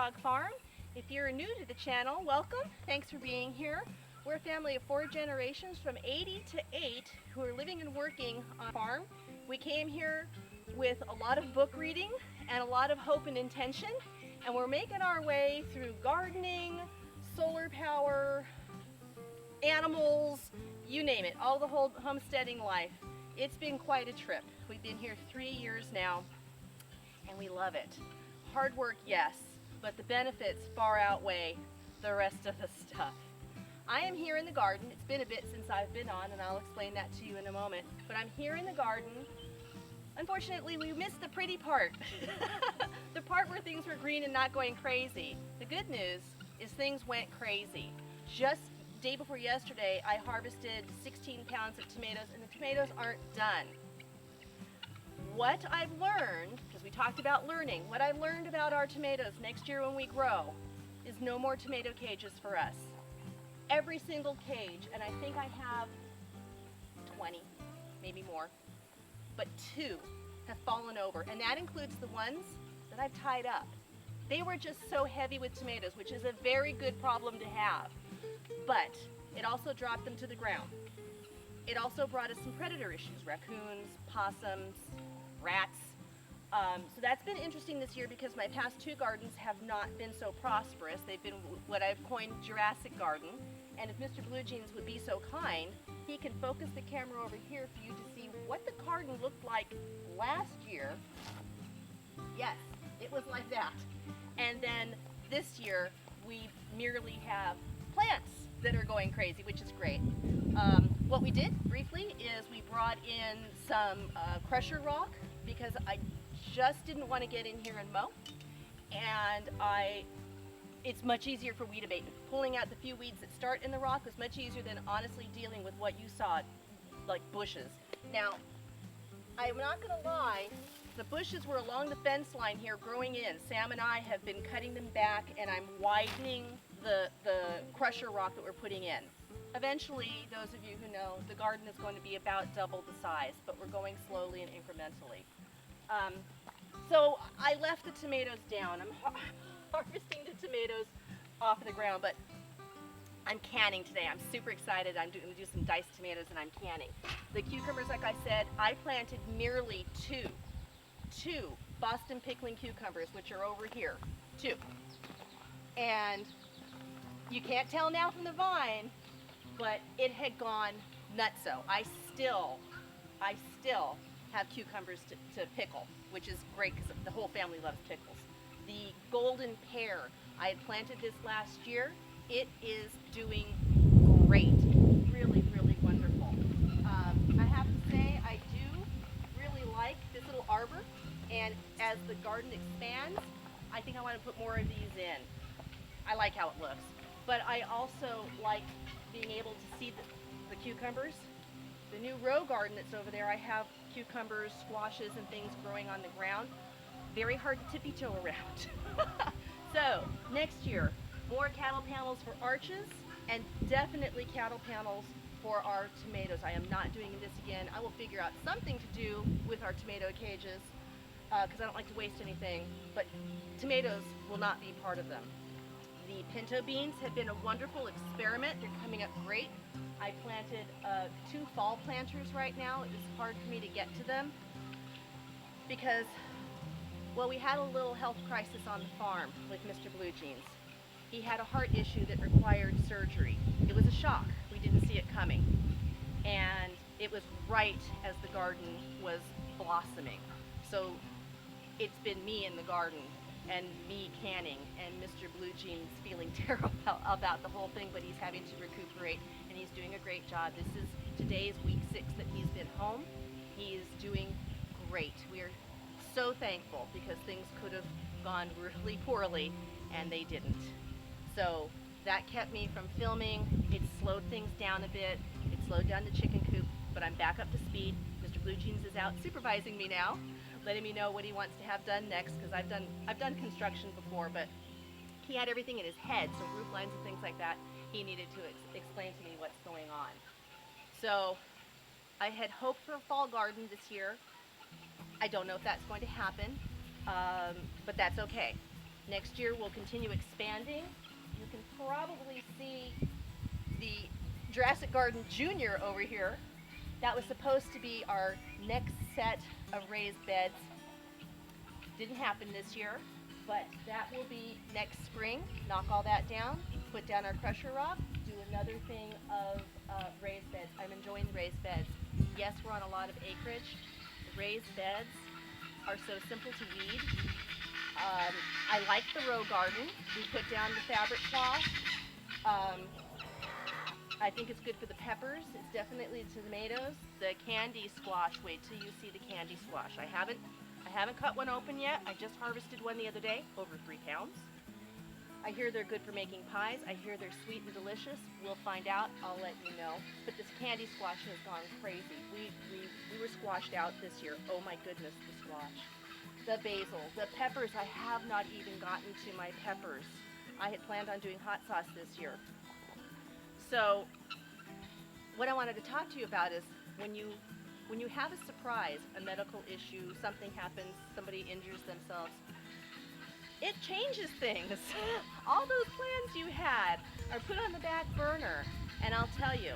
Dog Farm. If you're new to the channel, welcome. Thanks for being here. We're a family of 4 generations from 80 to 8 who are living and working on a farm. We came here with a lot of book reading and a lot of hope and intention, and we're making our way through gardening, solar power, animals, you name it, all the whole homesteading life. It's been quite a trip. We've been here 3 years now, and we love it. Hard work, yes, but the benefits far outweigh the rest of the stuff. I am here in the garden. It's been a bit since I've been on, and I'll explain that to you in a moment. But I'm here in the garden. Unfortunately, we missed the pretty part. The part where things were green and not going crazy. The good news is things went crazy. Just day before yesterday, I harvested 16 pounds of tomatoes, and the tomatoes aren't done. What I've learned, because we talked about learning, what I learned about our tomatoes next year when we grow is no more tomato cages for us. Every single cage, and I think I have 20, maybe more, but 2 have fallen over, and that includes the ones that I've tied up. They were just so heavy with tomatoes, which is a very good problem to have, but it also dropped them to the ground. It also brought us some predator issues, raccoons, possums, rats. So that's been interesting this year because my past 2 gardens have not been so prosperous. They've been what I've coined Jurassic Garden. And if Mr. Bluejeans would be so kind, he can focus the camera over here for you to see what the garden looked like last year. Yes, it was like that. And then this year, we merely have plants that are going crazy, which is great. What we did briefly is we brought in some crusher rock because I just didn't want to get in here and mow, and it's much easier for weed abatement. Pulling out the few weeds that start in the rock was much easier than honestly dealing with what you saw, like bushes. Now, I'm not going to lie, the bushes were along the fence line here growing in. Sam and I have been cutting them back, and I'm widening the crusher rock that we're putting in. Eventually, those of you who know, the garden is going to be about double the size, but we're going slowly and incrementally. So I left the tomatoes down. I'm harvesting the tomatoes off of the ground, but I'm canning today. I'm super excited. I'm going to do some diced tomatoes, and I'm canning. The cucumbers, like I said, I planted merely two Boston pickling cucumbers, which are over here, 2. And you can't tell now from the vine, but it had gone nutso. I still have cucumbers to pickle, which is great because the whole family loves pickles. The golden pear, I had planted this last year. It is doing great, really, really wonderful. I have to say, I do really like this little arbor, and as the garden expands, I think I want to put more of these in. I like how it looks, but I also like being able to see the cucumbers. The new row garden that's over there, I have cucumbers, squashes, and things growing on the ground. Very hard to tippy-toe around. So, next year, more cattle panels for arches, and definitely cattle panels for our tomatoes. I am not doing this again. I will figure out something to do with our tomato cages, because I don't like to waste anything, but tomatoes will not be part of them. The pinto beans have been a wonderful experiment. They're coming up great. I planted 2 fall planters right now. It was hard for me to get to them because, well, we had a little health crisis on the farm with Mr. Bluejeans. He had a heart issue that required surgery. It was a shock. We didn't see it coming. And it was right as the garden was blossoming. So it's been me in the garden and me canning, and Mr. Bluejeans feeling terrible about the whole thing, but he's having to recuperate, and he's doing a great job. Today is week 6 that he's been home. He is doing great. We are so thankful because things could have gone really poorly, and they didn't. So that kept me from filming. It slowed things down a bit. It slowed down the chicken coop, but I'm back up to speed. Mr. Bluejeans is out supervising me now, letting me know what he wants to have done next, because I've done construction before, but he had everything in his head, so roof lines and things like that. He needed to explain to me what's going on. So I had hoped for a fall garden this year. I don't know if that's going to happen, but that's okay. Next year we'll continue expanding. You can probably see the Jurassic Garden Junior over here. That was supposed to be our next set of raised beds. Didn't happen this year, but that will be next spring. Knock all that down, put down our crusher rock, do another thing of raised beds. I'm enjoying the raised beds. Yes, we're on a lot of acreage. The raised beds are so simple to weed. I like the row garden. We put down the fabric cloth. I think it's good for the peppers. It's definitely the tomatoes. The candy squash, wait till you see the candy squash. I haven't cut one open yet. I just harvested one the other day, over 3 pounds. I hear they're good for making pies. I hear they're sweet and delicious. We'll find out. I'll let you know. But this candy squash has gone crazy. We were squashed out this year. Oh my goodness, the squash. The basil, the peppers. I have not even gotten to my peppers. I had planned on doing hot sauce this year. So what I wanted to talk to you about is when you have a surprise, a medical issue, something happens, somebody injures themselves, it changes things. All those plans you had are put on the back burner. And I'll tell you,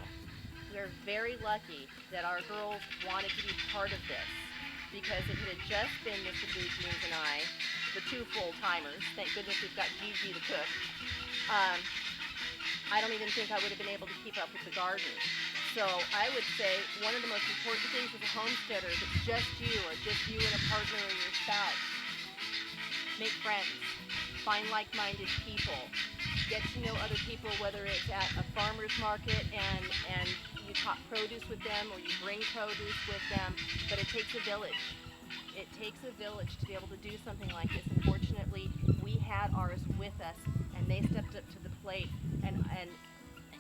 we're very lucky that our girls wanted to be part of this, because if it had just been Mr. Bluejeans and I, the 2 full-timers, thank goodness we've got Gigi to cook, I don't even think I would have been able to keep up with the garden. So I would say one of the most important things as a homesteader, if it's just you or just you and a partner or your spouse, make friends, find like-minded people, get to know other people, whether it's at a farmer's market and you talk produce with them or you bring produce with them, but it takes a village. It takes a village to be able to do something like this. And fortunately, we had ours with us and they stepped up to the plate, and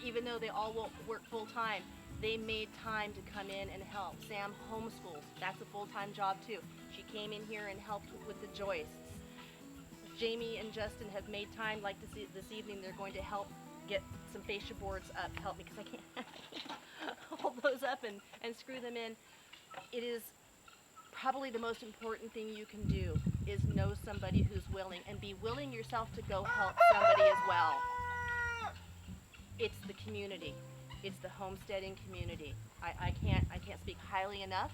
even though they all won't work full-time, they made time to come in and help. Sam homeschools. That's a full-time job too. She came in here and helped with the joists. Jamie and Justin have made time, like this evening, they're going to help get some fascia boards up. Help me, because I can't hold those up and screw them in. It is probably the most important thing you can do, is know somebody who's willing, and be willing yourself to go help somebody as well. It's the community. It's the homesteading community. I can't speak highly enough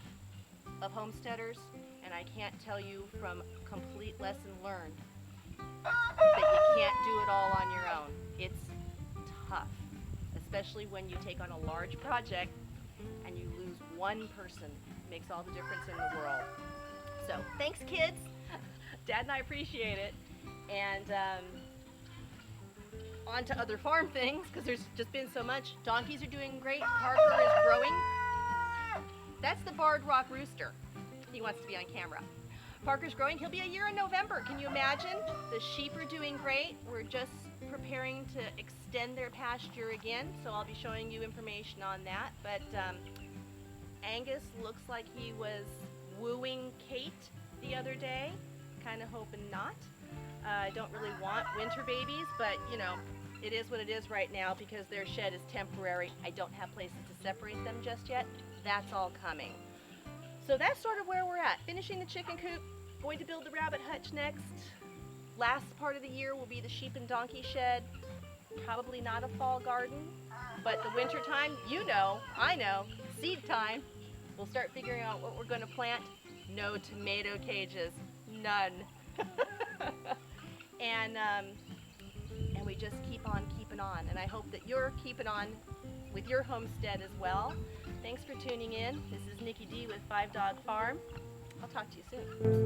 of homesteaders, and I can't tell you from complete lesson learned that you can't do it all on your own. It's tough, especially when you take on a large project and you lose one person. It makes all the difference in the world. So thanks, kids. Dad and I appreciate it. And on to other farm things, because there's just been so much. Donkeys are doing great. Parker is growing. That's the barred rock rooster. He wants to be on camera. Parker's growing. He'll be a year in November. Can you imagine? The sheep are doing great. We're just preparing to extend their pasture again, so I'll be showing you information on that. But Angus looks like he was wooing Kate the other day. Kind of hoping not. I don't really want winter babies, but you know, it is what it is right now because their shed is temporary. I don't have places to separate them just yet. That's all coming. So that's sort of where we're at. Finishing the chicken coop, going to build the rabbit hutch next. Last part of the year will be the sheep and donkey shed. Probably not a fall garden, but the winter time, you know, I know, seed time. We'll start figuring out what we're going to plant. No tomato cages, none. And we just keep on keeping on. And I hope that you're keeping on with your homestead as well. Thanks for tuning in. This is Nikki D with 5 Dog Farm. I'll talk to you soon.